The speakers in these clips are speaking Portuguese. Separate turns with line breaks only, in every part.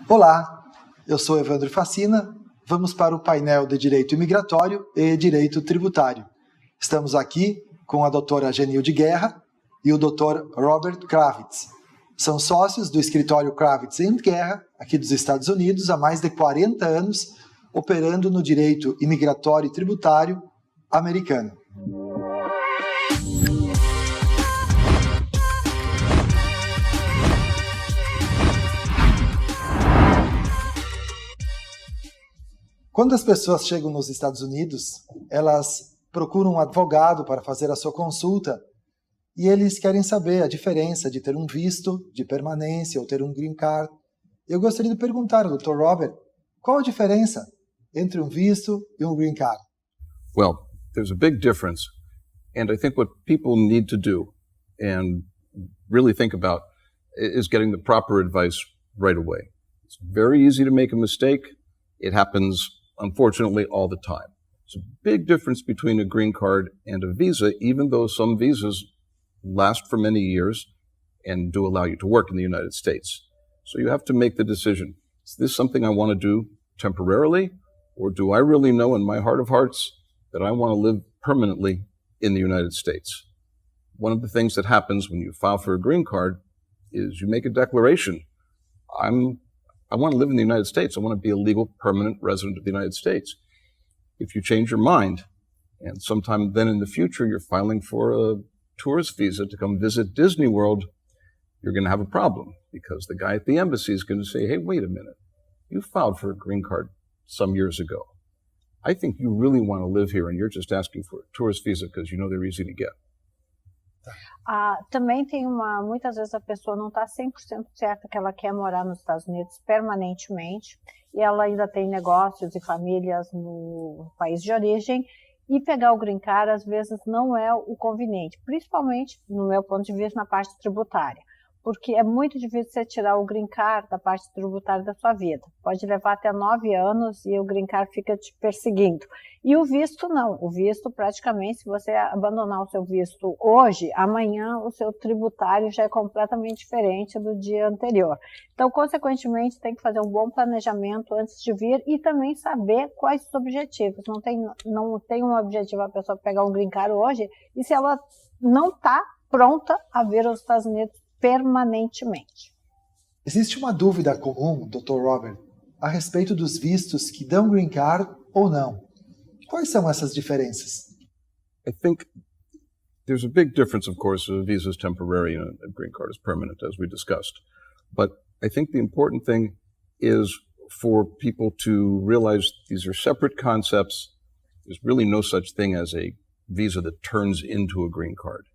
Olá, eu sou Evandro Facina. Vamos para o painel de Direito Imigratório e Direito Tributário. Estamos aqui com a doutora Genilde Guerra e o doutor Robert Kravitz. São sócios do escritório Kravitz & Guerra, aqui dos Estados Unidos, há mais de 40 anos, operando no direito imigratório e tributário americano. Quando as pessoas chegam nos Estados Unidos, elas procuram um advogado para fazer a sua consulta e eles querem saber a diferença de ter um visto de permanência ou ter um green card. Eu gostaria de perguntar ao Dr. Robert, qual a diferença entre um visto e um green card?
Well, there's a big difference, and I think what people need to do and really think about is getting the proper advice right away. It's very easy to make a mistake. It happens, unfortunately, all the time. There's a big difference between a green card and a visa, even though some visas last for many years and do allow you to work in the United States. So you have to make the decision. Is this something I want to do temporarily, or do I really know in my heart of hearts that I want to live permanently in the United States? One of the things that happens when you file for a green card is you make a declaration. I want to live in the United States. I want to be a legal permanent resident of the United States. If you change your mind, and sometime then in the future you're filing for a tourist visa to come visit Disney World, you're going to have a problem because the guy at the embassy is going to say, hey, wait a minute, you filed for a green card some years ago. I think you really want to live here and you're just asking for a tourist visa because you know they're easy to get.
Também tem muitas vezes a pessoa não está 100% certa que ela quer morar nos Estados Unidos permanentemente e ela ainda tem negócios e famílias no país de origem e pegar o green card às vezes não é o conveniente, principalmente no meu ponto de vista na parte tributária, porque é muito difícil você tirar o green card da parte tributária da sua vida. Pode levar até 9 anos e o green card fica te perseguindo. E o visto não. O visto praticamente, se você abandonar o seu visto hoje, amanhã o seu tributário já é completamente diferente do dia anterior. Então, consequentemente, tem que fazer um bom planejamento antes de vir e também saber quais os objetivos. Não tem um objetivo a pessoa pegar um green card hoje e se ela não está pronta a vir aos Estados Unidos permanentemente.
Existe uma dúvida comum, Dr. Robert, a respeito dos vistos que dão green card ou não. Quais são essas diferenças?
I think there's a big difference, of course. A visa is temporary and a green card is permanent, as we discussed. But I think the important thing is for people to realize these are separate concepts. There's really no such thing as a visa that turns into a green card.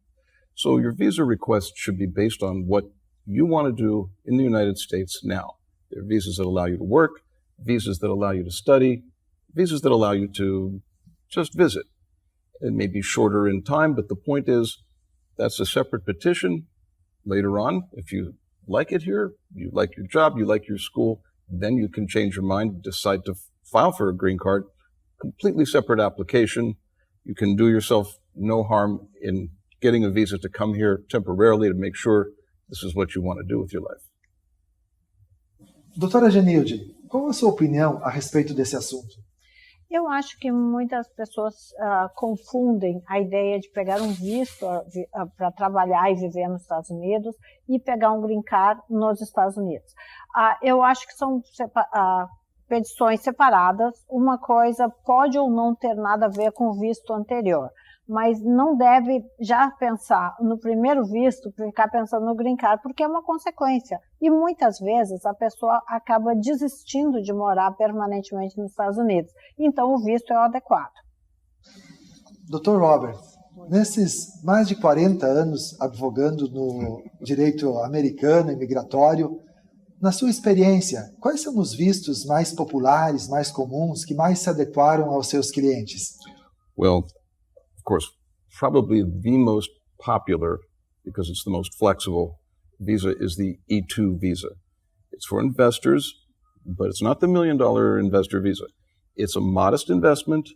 So your visa request should be based on what you want to do in the United States now. There are visas that allow you to work, visas that allow you to study, visas that allow you to just visit. It may be shorter in time, but the point is that's a separate petition. Later on, if you like it here, you like your job, you like your school, then you can change your mind, decide to file for a green card. Completely separate application. You can do yourself no harm in getting a visa to come here temporarily to make sure this is what you want to do with your life.
Doutora Genilde, qual a sua opinião a respeito desse assunto?
Eu acho que muitas pessoas confundem a ideia de pegar um visto para trabalhar e viver nos Estados Unidos e pegar um green card nos Estados Unidos. Eu acho que são petições separadas. Uma coisa pode ou não ter nada a ver com o visto anterior, mas não deve já pensar no primeiro visto, ficar pensando no green card, porque é uma consequência. E muitas vezes a pessoa acaba desistindo de morar permanentemente nos Estados Unidos. Então o visto é o adequado.
Dr. Robert, nesses mais de 40 anos advogando no direito americano e migratório, na sua experiência, quais são os vistos mais populares, mais comuns, que mais se adequaram aos seus clientes?
Well, of course, probably the most popular, because it's the most flexible, visa is the E-2 visa. It's for investors, but it's not the $1 million investor visa. It's a modest investment,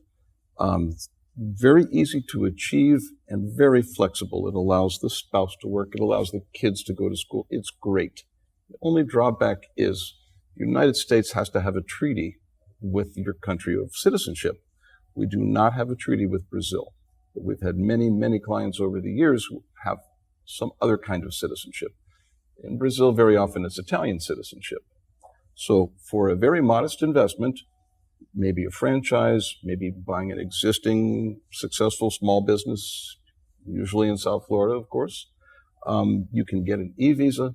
very easy to achieve, and very flexible. It allows the spouse to work. It allows the kids to go to school. It's great. The only drawback is the United States has to have a treaty with your country of citizenship. We do not have a treaty with Brazil. But we've had many, many clients over the years who have some other kind of citizenship. In Brazil, very often it's Italian citizenship. So for a very modest investment, maybe a franchise, maybe buying an existing successful small business, usually in South Florida, of course, you can get an e-visa.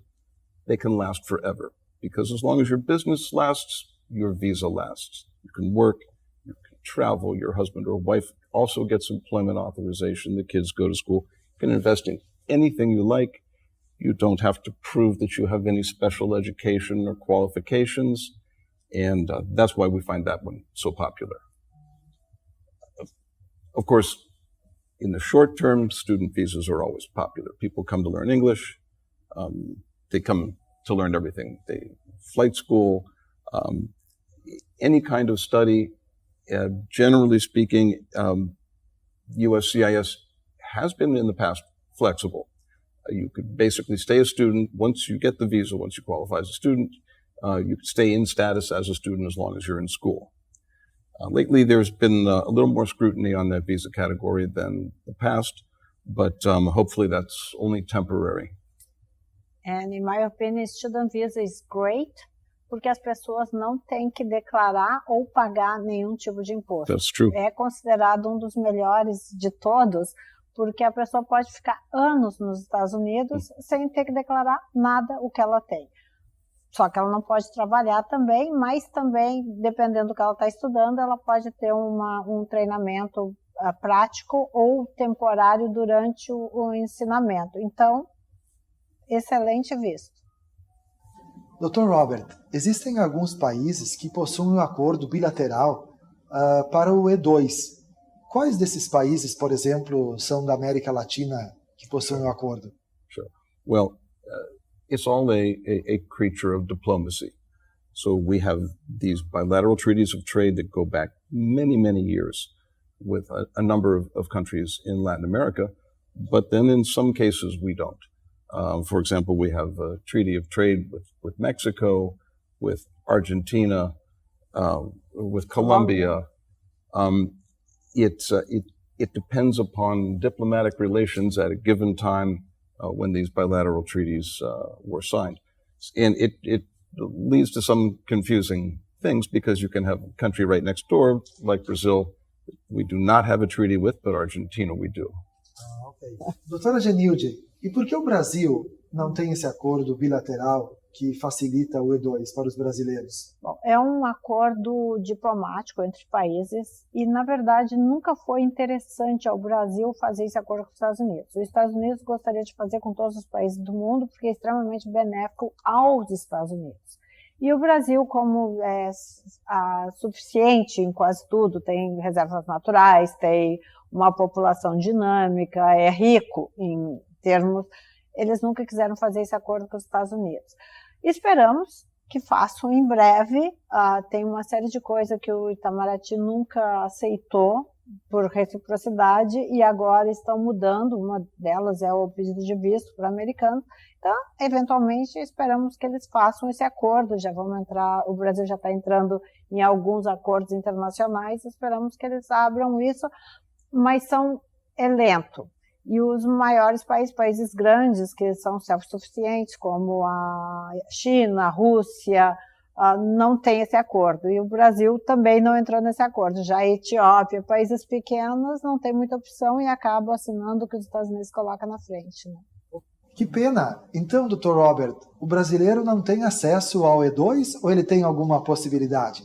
They can last forever because as long as your business lasts, your visa lasts. You can work, you can travel, your husband or wife also gets employment authorization, the kids go to school. You can invest in anything you like. You don't have to prove that you have any special education or qualifications. And that's why we find that one so popular. Of course, in the short term, student visas are always popular. People come to learn English. They come to learn everything. Flight school, any kind of study. Generally speaking, USCIS has been in the past flexible. You could basically stay a student once you get the visa, once you qualify as a student. You could stay in status as a student as long as you're in school. Lately, there's been a little more scrutiny on that visa category than the past, but hopefully that's only temporary.
And in my opinion, student visa is great, porque as pessoas não têm que declarar ou pagar nenhum tipo de imposto.
That's true.
É considerado um dos melhores de todos, porque a pessoa pode ficar anos nos Estados Unidos sem ter que declarar nada o que ela tem. Só que ela não pode trabalhar também, mas também, dependendo do que ela está estudando, ela pode ter um treinamento prático ou temporário durante o ensinamento. Então, excelente visto.
Dr. Robert, existem alguns países que possuem um acordo bilateral para o E2. Quais desses países, por exemplo, são da América Latina que possuem um acordo?
Sure. Well, it's all a creature of diplomacy. So we have these bilateral treaties of trade that go back many, many years with a number of countries in Latin America, but then in some cases we don't. For example, we have a treaty of trade with Mexico, with Argentina, with Colombia. It depends upon diplomatic relations at a given time when these bilateral treaties were signed. And it leads to some confusing things because you can have a country right next door, like Brazil, we do not have a treaty with, but Argentina we do.
Ok. Doutora Genilde, e por que o Brasil não tem esse acordo bilateral que facilita o E2 para os brasileiros?
Bom, é um acordo diplomático entre países e, na verdade, nunca foi interessante ao Brasil fazer esse acordo com os Estados Unidos. Os Estados Unidos gostaria de fazer com todos os países do mundo porque é extremamente benéfico aos Estados Unidos. E o Brasil, como é suficiente em quase tudo, tem reservas naturais, tem uma população dinâmica, é rico em termos, eles nunca quiseram fazer esse acordo com os Estados Unidos. Esperamos que façam em breve. Tem uma série de coisas que o Itamaraty nunca aceitou por reciprocidade e agora estão mudando. Uma delas é o pedido de visto para americanos. Então, eventualmente, esperamos que eles façam esse acordo. Já vamos entrar, o Brasil já está entrando em alguns acordos internacionais. Esperamos que eles abram isso, mas é lento. E os maiores países grandes, que são self-suficientes, como a China, a Rússia, não têm esse acordo. E o Brasil também não entrou nesse acordo. Já a Etiópia, países pequenos, não tem muita opção e acabam assinando o que os Estados Unidos colocam na frente. Né?
Que pena! Então, Dr. Robert, o brasileiro não tem acesso ao E2 ou ele tem alguma possibilidade?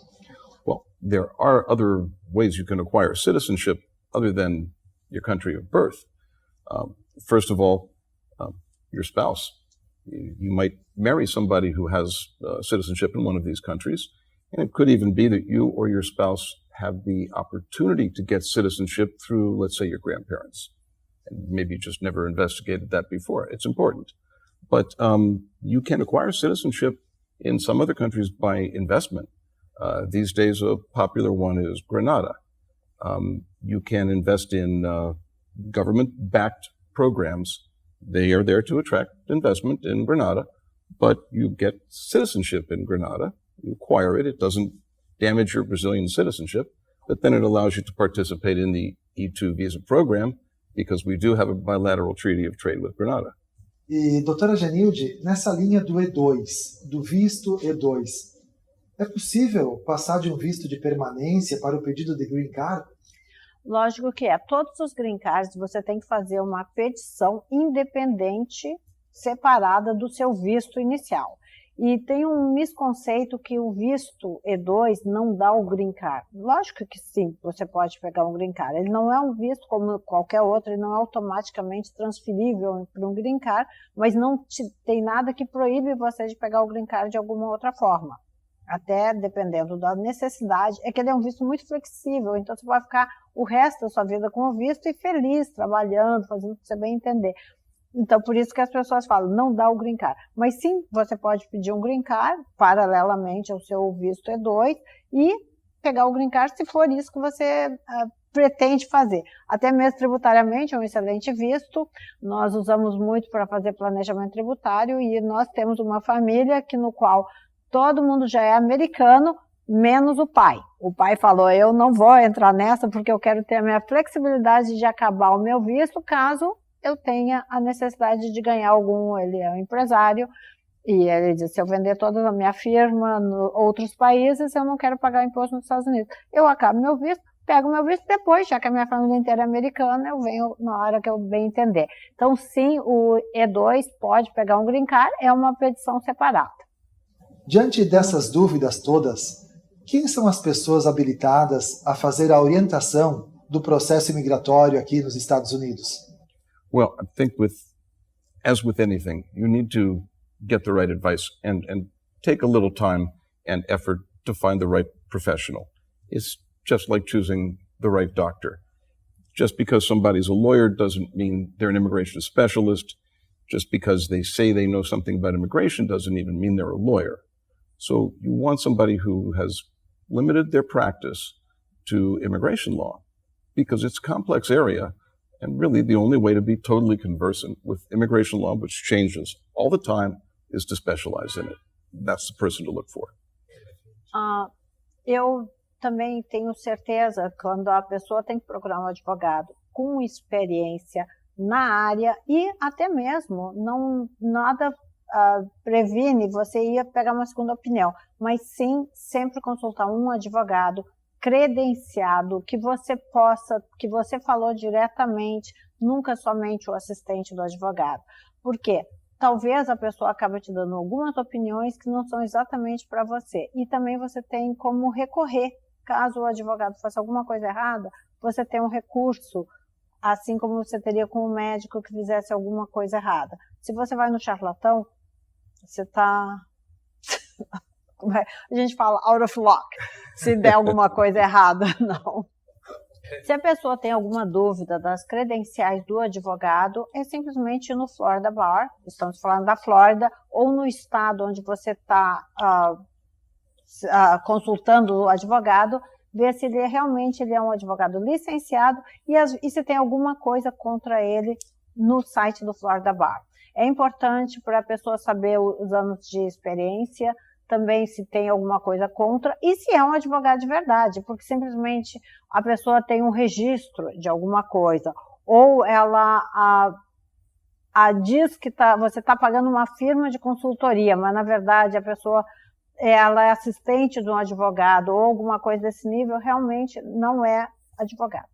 Well, there are other ways you can acquire citizenship other than your country of birth. First of all, your spouse. You might marry somebody who has citizenship in one of these countries, and it could even be that you or your spouse have the opportunity to get citizenship through, let's say, your grandparents. And maybe you just never investigated that before. It's important. But you can acquire citizenship in some other countries by investment. These days, a popular one is Grenada. You can invest in government-backed programs. They are there to attract investment in Grenada, but you get citizenship in Grenada, You acquire it. It doesn't damage your Brazilian citizenship, but then it allows you to participate in the E2 visa program because we do have a bilateral treaty of trade with Grenada.
E, doutora Genilde, nessa linha do E2, do visto E2, é possível passar de um visto de permanência para o pedido de green card?
Lógico que é. Todos os green cards você tem que fazer uma petição independente, separada do seu visto inicial. E tem um misconceito que o visto E2 não dá o green card. Lógico que sim, você pode pegar um green card. Ele não é um visto como qualquer outro, ele não é automaticamente transferível para um green card, mas não tem nada que proíbe você de pegar o green card de alguma outra forma. Até dependendo da necessidade, é que ele é um visto muito flexível, então você pode ficar o resto da sua vida com o visto e feliz, trabalhando, fazendo o que você bem entender. Então, por isso que as pessoas falam, não dá o green card. Mas sim, você pode pedir um green card, paralelamente ao seu visto E2, e pegar o green card se for isso que você pretende fazer. Até mesmo tributariamente, é um excelente visto. Nós usamos muito para fazer planejamento tributário, e nós temos uma família no qual todo mundo já é americano, menos o pai. O pai falou, eu não vou entrar nessa porque eu quero ter a minha flexibilidade de acabar o meu visto caso eu tenha a necessidade de ganhar algum. Ele é um empresário e ele disse, se eu vender toda a minha firma em outros países, eu não quero pagar imposto nos Estados Unidos. Eu acabo meu visto, pego meu visto depois, já que a minha família inteira é americana, eu venho na hora que eu bem entender. Então sim, o E2 pode pegar um green card, é uma petição separada.
Diante dessas dúvidas todas, quem são as pessoas habilitadas a fazer a orientação do processo imigratório aqui nos Estados Unidos?
Well, I think as with anything, you need to get the right advice and take a little time and effort to find the right professional. It's just like choosing the right doctor. Just because somebody's a lawyer doesn't mean they're an immigration specialist. Just because they say they know something about immigration doesn't even mean they're a lawyer. So you want somebody who has limited their practice to immigration law because it's a complex area. And really, the only way to be totally conversant with immigration law, which changes all the time, is to specialize in it. That's the person to look for.
Eu também tenho certeza, quando a pessoa tem que procurar um advogado com experiência na área, e até mesmo nada previne você ir pegar uma segunda opinião, mas sim sempre consultar um advogado credenciado, que você falou diretamente, nunca somente o assistente do advogado. Por quê? Talvez a pessoa acabe te dando algumas opiniões que não são exatamente para você. E também você tem como recorrer. Caso o advogado faça alguma coisa errada, você tem um recurso, assim como você teria com o médico que fizesse alguma coisa errada. Se você vai no charlatão, você está... A gente fala out of luck, se der alguma coisa errada, não. Se a pessoa tem alguma dúvida das credenciais do advogado, é simplesmente ir no Florida Bar, estamos falando da Flórida, ou no estado onde você está consultando o advogado, ver se ele realmente é um advogado licenciado e se tem alguma coisa contra ele no site do Florida Bar. É importante para a pessoa saber os anos de experiência, também se tem alguma coisa contra, e se é um advogado de verdade, porque simplesmente a pessoa tem um registro de alguma coisa, ou ela diz que você está pagando uma firma de consultoria, mas na verdade a pessoa ela é assistente de um advogado, ou alguma coisa desse nível, realmente não é advogado.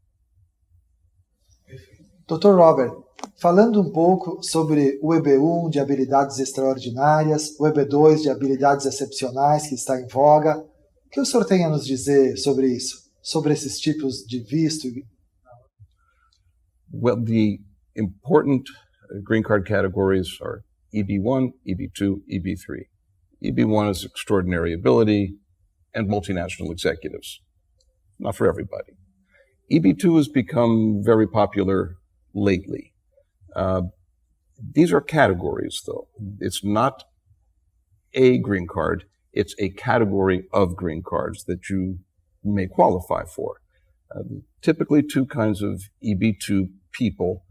Dr. Robert, falando um pouco sobre o EB1 de habilidades extraordinárias, o EB2 de habilidades excepcionais que está em voga, o que o senhor tem a nos dizer sobre isso, sobre esses tipos de visto?
Well, the important green card categories are EB1, EB2, EB3. EB1 is extraordinary ability and multinational executives. Not for everybody. EB2 has become very popular lately. These are categories, though. It's not a green card. It's a category of green cards that you may qualify for. Typically two kinds of EB2 people,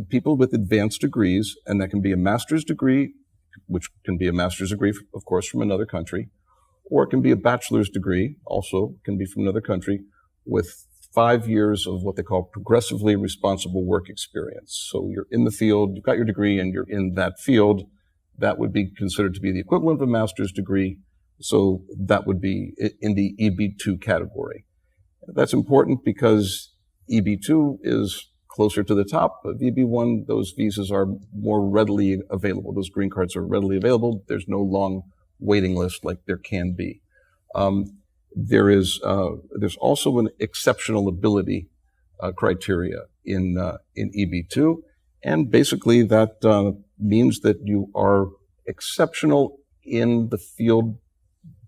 people with advanced degrees, and that can be a master's degree, which can be a master's degree, of course, from another country, or it can be a bachelor's degree, also can be from another country, with 5 years of what they call progressively responsible work experience. So you're in the field, you've got your degree, and you're in that field. That would be considered to be the equivalent of a master's degree. So that would be in the EB2 category. That's important because EB2 is closer to the top of EB1. Those visas are more readily available. Those green cards are readily available. There's no long waiting list like there can be. There's also an exceptional ability criteria in EB2, and basically that means that you are exceptional in the field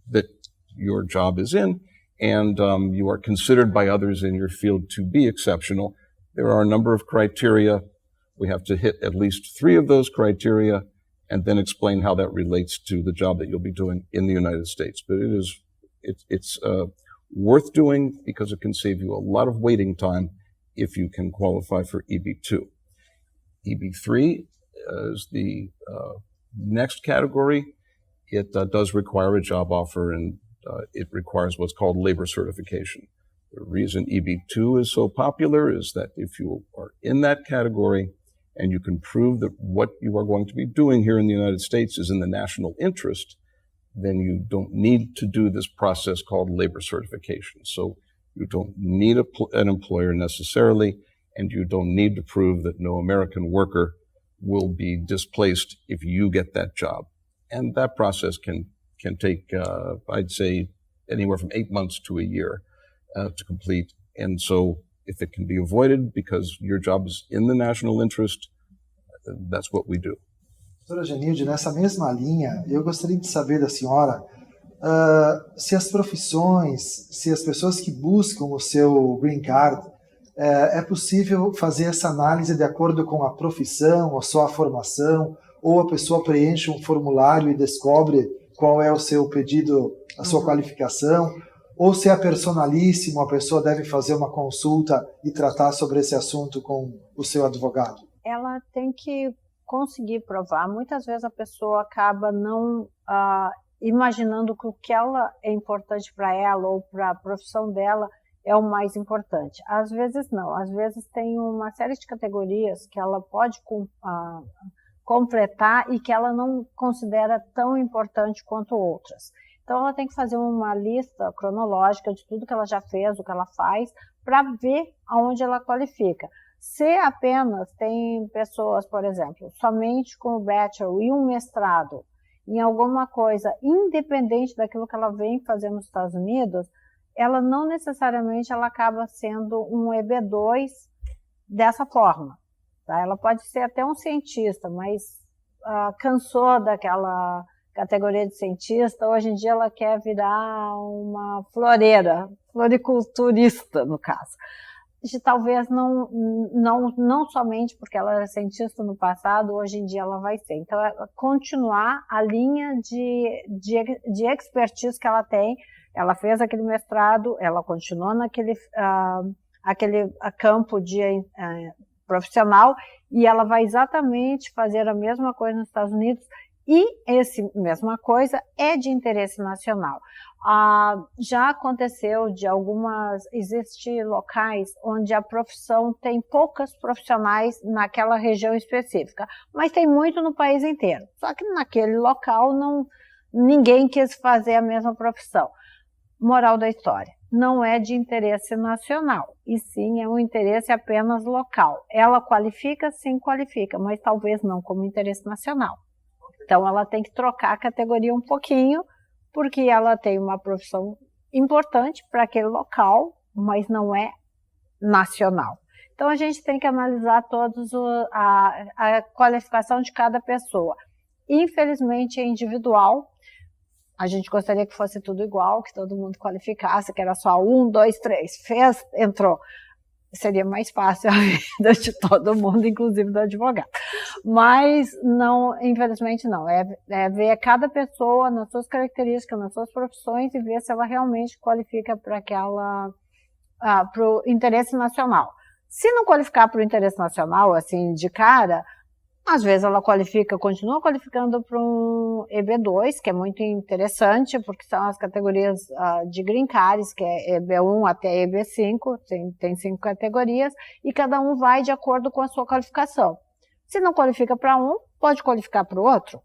that your job is in, and you are considered by others in your field to be exceptional. There are a number of criteria. We have to hit at least 3 of those criteria and then explain how that relates to the job that you'll be doing in the United States. But it's worth doing because it can save you a lot of waiting time if you can qualify for EB2. EB3 is the next category. It does require a job offer, and it requires what's called labor certification. The reason EB2 is so popular is that if you are in that category and you can prove that what you are going to be doing here in the United States is in the national interest, then you don't need to do this process called labor certification. So you don't need an employer necessarily, and you don't need to prove that no American worker will be displaced if you get that job. And that process can take, I'd say, anywhere from 8 months to a year to complete. And so if it can be avoided because your job is in the national interest, that's what we do.
Doutora Genilde, nessa mesma linha, eu gostaria de saber da senhora se as profissões, se as pessoas que buscam o seu green card, é possível fazer essa análise de acordo com a profissão, a sua formação, ou a pessoa preenche um formulário e descobre qual é o seu pedido, a sua qualificação, ou se é personalíssimo, a pessoa deve fazer uma consulta e tratar sobre esse assunto com o seu advogado?
Ela tem que conseguir provar. Muitas vezes a pessoa acaba não imaginando que o que ela é importante para ela ou para a profissão dela é o mais importante. Às vezes não. Às vezes tem uma série de categorias que ela pode completar e que ela não considera tão importante quanto outras. Então ela tem que fazer uma lista cronológica de tudo que ela já fez, o que ela faz, para ver aonde ela qualifica. Se apenas tem pessoas, por exemplo, somente com o bachelor e um mestrado em alguma coisa, independente daquilo que ela vem fazer nos Estados Unidos, ela não necessariamente ela acaba sendo um EB2 dessa forma. Tá? Ela pode ser até um cientista, mas cansou daquela categoria de cientista, hoje em dia ela quer virar uma floreira, floriculturista, no caso. De talvez não somente porque ela era cientista no passado, hoje em dia ela vai ser. Então, é continuar a linha de expertise que ela tem. Ela fez aquele mestrado, ela continuou naquele campo profissional, e ela vai exatamente fazer a mesma coisa nos Estados Unidos, e essa mesma coisa é de interesse nacional. Já aconteceu existem locais onde a profissão tem poucas profissionais naquela região específica, mas tem muito no país inteiro. Só que naquele local ninguém quis fazer a mesma profissão. Moral da história, não é de interesse nacional, e sim é um interesse apenas local. Ela qualifica? Sim, qualifica, mas talvez não como interesse nacional. Então ela tem que trocar a categoria um pouquinho, porque ela tem uma profissão importante para aquele local, mas não é nacional. Então a gente tem que analisar a qualificação de cada pessoa. Infelizmente é individual. A gente gostaria que fosse tudo igual, que todo mundo qualificasse, que era só 1, 2, 3, fez, entrou. Seria mais fácil a vida de todo mundo, inclusive do advogado. Mas, não, infelizmente não. É ver cada pessoa nas suas características, nas suas profissões, e ver se ela realmente qualifica para o interesse nacional. Se não qualificar para o interesse nacional, assim, de cara, Às vezes ela continua qualificando para um EB2, que é muito interessante, porque são as categorias de green cards, que é EB1 até EB5, tem 5 categorias, e cada um vai de acordo com a sua qualificação. Se não qualifica para um, pode qualificar para o outro.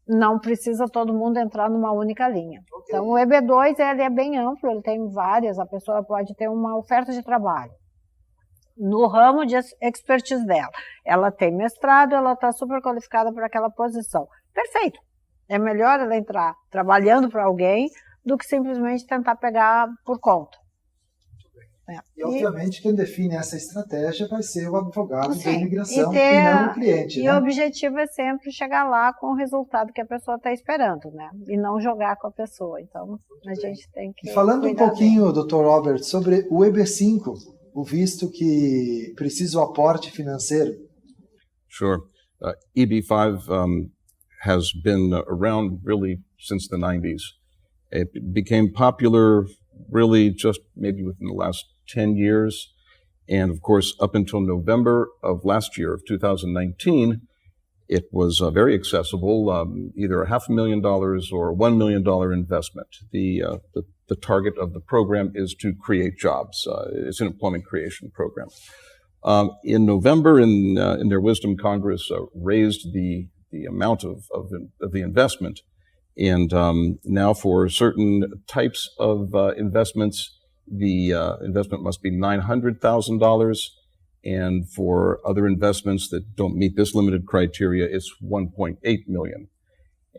Não precisa todo mundo entrar numa única linha. Okay. Então o EB2 ele é bem amplo, ele tem várias, a pessoa pode ter uma oferta de trabalho no ramo de expertise dela. Ela tem mestrado, ela está super qualificada para aquela posição. Perfeito. É melhor ela entrar trabalhando para alguém do que simplesmente tentar pegar por conta.
E, obviamente, quem define essa estratégia vai ser o advogado da imigração e não o cliente.
E o objetivo é sempre chegar lá com o resultado que a pessoa está esperando, né? E não jogar com a pessoa. Então, a gente tem que...
E falando um pouquinho, Dr. Robert, sobre o EB5, o visto que precisa o aporte financeiro.
Sure. EB5 has been around really since the 90s. It became popular really just maybe within the last 10 years. And of course, up until November of last year, of 2019, it was very accessible, either $500,000 or $1 million investment. The target of the program is to create jobs. It's an employment creation program. In November, in their wisdom, Congress raised the amount of the investment. And now for certain types of investments, the investment must be $900,000. And for other investments that don't meet this limited criteria, it's $1.8 million.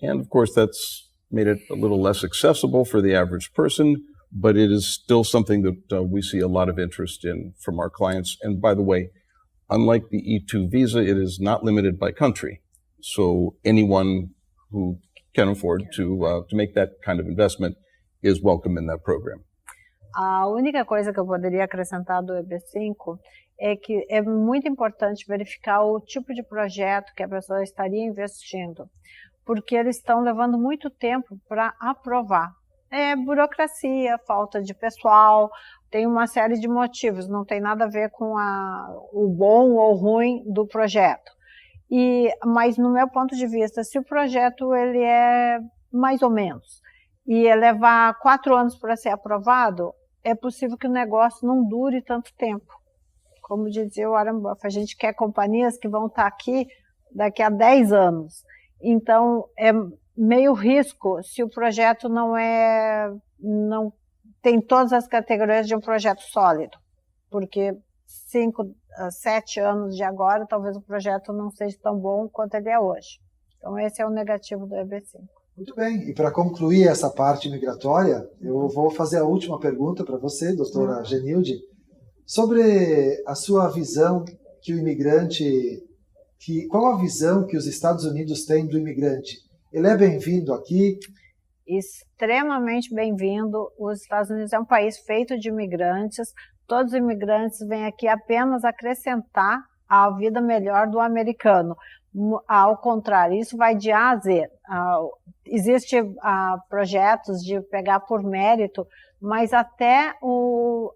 And of course, that's made it a little less accessible for the average person, but it is still something that we see a lot of interest in from our clients. And by the way, unlike the E2 visa, it is not limited by country. So anyone who can afford to make that kind of investment is welcome in that program.
A única coisa que eu poderia acrescentar do EB5 é que é muito importante verificar o tipo de projeto que a pessoa estaria investindo, porque eles estão levando muito tempo para aprovar. É burocracia, falta de pessoal, tem uma série de motivos, não tem nada a ver com o bom ou ruim do projeto. Mas no meu ponto de vista, se o projeto ele é mais ou menos e levar 4 anos para ser aprovado, é possível que o negócio não dure tanto tempo. Como dizia o Warren Buffett, a gente quer companhias que vão estar aqui daqui a 10 anos. Então, é meio risco se o projeto não tem todas as categorias de um projeto sólido. Porque 5, 7 anos de agora, talvez o projeto não seja tão bom quanto ele é hoje. Então, esse é o negativo do EB5.
Muito bem, e para concluir essa parte migratória, eu vou fazer a última pergunta para você, doutora Genilde, sobre a sua visão que o imigrante, qual a visão que os Estados Unidos têm do imigrante? Ele é bem-vindo aqui?
Extremamente bem-vindo. Os Estados Unidos é um país feito de imigrantes, todos os imigrantes vêm aqui apenas acrescentar a vida melhor do americano. Ao contrário, isso vai de A a Z. Existem projetos de pegar por mérito, mas até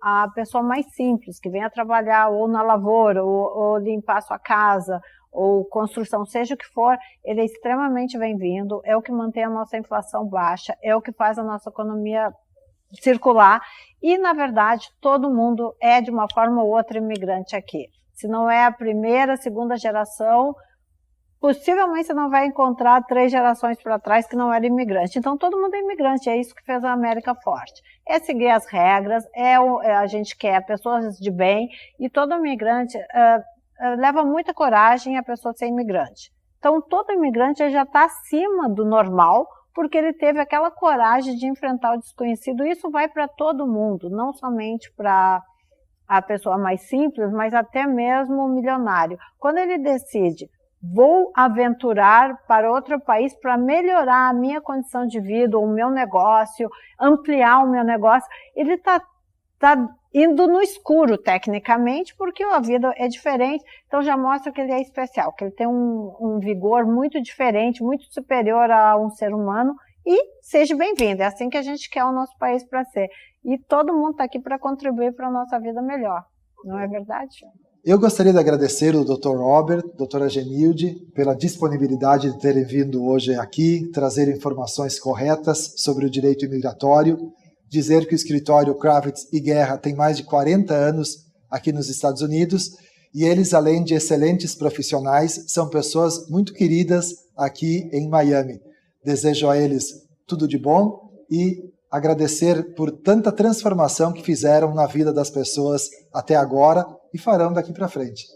a pessoa mais simples, que venha trabalhar ou na lavoura, ou limpar sua casa, ou construção, seja o que for, ele é extremamente bem-vindo, é o que mantém a nossa inflação baixa, é o que faz a nossa economia circular, e na verdade todo mundo é de uma forma ou outra imigrante aqui. Se não é a primeira, segunda geração, possivelmente você não vai encontrar 3 gerações para trás que não era imigrante. Então, todo mundo é imigrante, é isso que fez a América forte. É seguir as regras, a gente quer pessoas de bem, e todo imigrante leva muita coragem a pessoa ser imigrante. Então, todo imigrante já está acima do normal, porque ele teve aquela coragem de enfrentar o desconhecido. Isso vai para todo mundo, não somente para a pessoa mais simples, mas até mesmo o milionário. Quando ele decide, vou aventurar para outro país para melhorar a minha condição de vida, ou o meu negócio, ampliar o meu negócio, ele está indo no escuro, tecnicamente, porque a vida é diferente, então já mostra que ele é especial, que ele tem um vigor muito diferente, muito superior a um ser humano, e seja bem-vindo, é assim que a gente quer o nosso país para ser. E todo mundo está aqui para contribuir para a nossa vida melhor, não é verdade?
Eu gostaria de agradecer o Dr. Robert, doutora Genilde, pela disponibilidade de terem vindo hoje aqui, trazer informações corretas sobre o direito imigratório, dizer que o escritório Kravitz e Guerra tem mais de 40 anos aqui nos Estados Unidos, e eles, além de excelentes profissionais, são pessoas muito queridas aqui em Miami. Desejo a eles tudo de bom e agradecer por tanta transformação que fizeram na vida das pessoas até agora e farão daqui para frente.